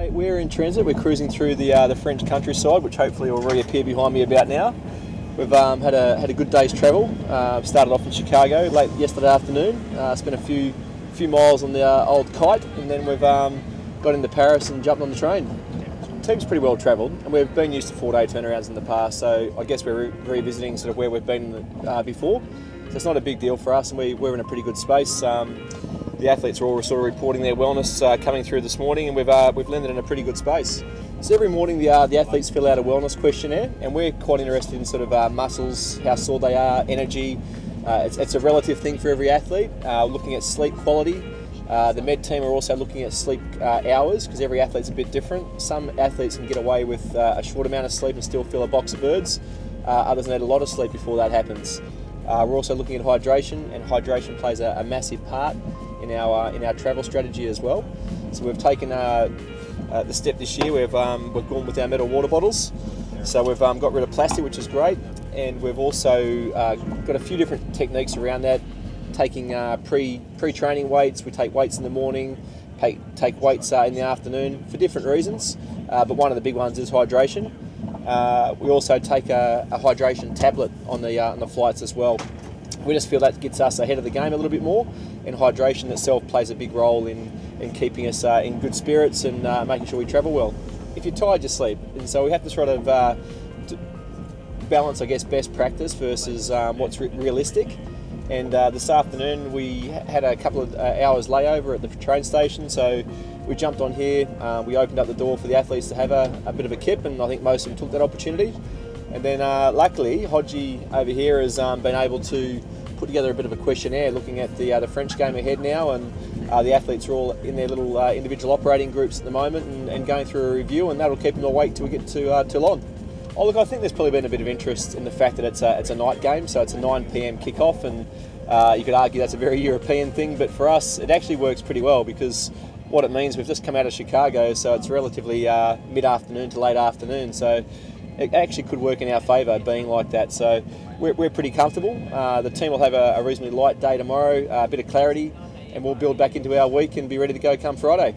Mate, we're in transit. We're cruising through the French countryside, which hopefully will reappear behind me about now. We've had a good day's travel. Started off in Chicago late yesterday afternoon. Spent a few miles on the old kite, and then we've got into Paris and jumped on the train. The team's pretty well travelled, and we've been used to 4-day turnarounds in the past, so I guess we're revisiting sort of where we've been before. So it's not a big deal for us, and we're in a pretty good space. The athletes are all sort of reporting their wellness coming through this morning, and we've landed in a pretty good space. So every morning the athletes fill out a wellness questionnaire, and we're quite interested in sort of muscles, how sore they are, energy. It's a relative thing for every athlete. Looking at sleep quality. The med team are also looking at sleep hours, because every athlete's a bit different. Some athletes can get away with a short amount of sleep and still feel a box of birds. Others need a lot of sleep before that happens. We're also looking at hydration, and hydration plays a massive part in our travel strategy as well. So we've taken the step this year. We've gone with our metal water bottles. So we've got rid of plastic, which is great, and we've also got a few different techniques around that. Taking pre-training weights. We take weights in the morning, take weights in the afternoon for different reasons, but one of the big ones is hydration. We also take a hydration tablet on the flights as well. We just feel that gets us ahead of the game a little bit more, and hydration itself plays a big role in keeping us in good spirits and making sure we travel well. If you're tired, you sleep, and so we have to sort of balance, I guess, best practice versus what's realistic. And this afternoon we had a couple of hours layover at the train station, so we jumped on here. We opened up the door for the athletes to have a bit of a kip, and I think most of them took that opportunity. And then luckily, Hodgie over here has been able to put together a bit of a questionnaire looking at the French game ahead now, and the athletes are all in their little individual operating groups at the moment and going through a review, and that'll keep them awake till we get to Toulon. Oh look, I think there's probably been a bit of interest in the fact that it's a night game, so it's a 9 PM kickoff, and you could argue that's a very European thing, but for us it actually works pretty well, because what it means, we've just come out of Chicago, so it's relatively mid-afternoon to late afternoon, so it actually could work in our favour being like that. So we're pretty comfortable. The team will have a reasonably light day tomorrow, a bit of clarity, and we'll build back into our week and be ready to go come Friday.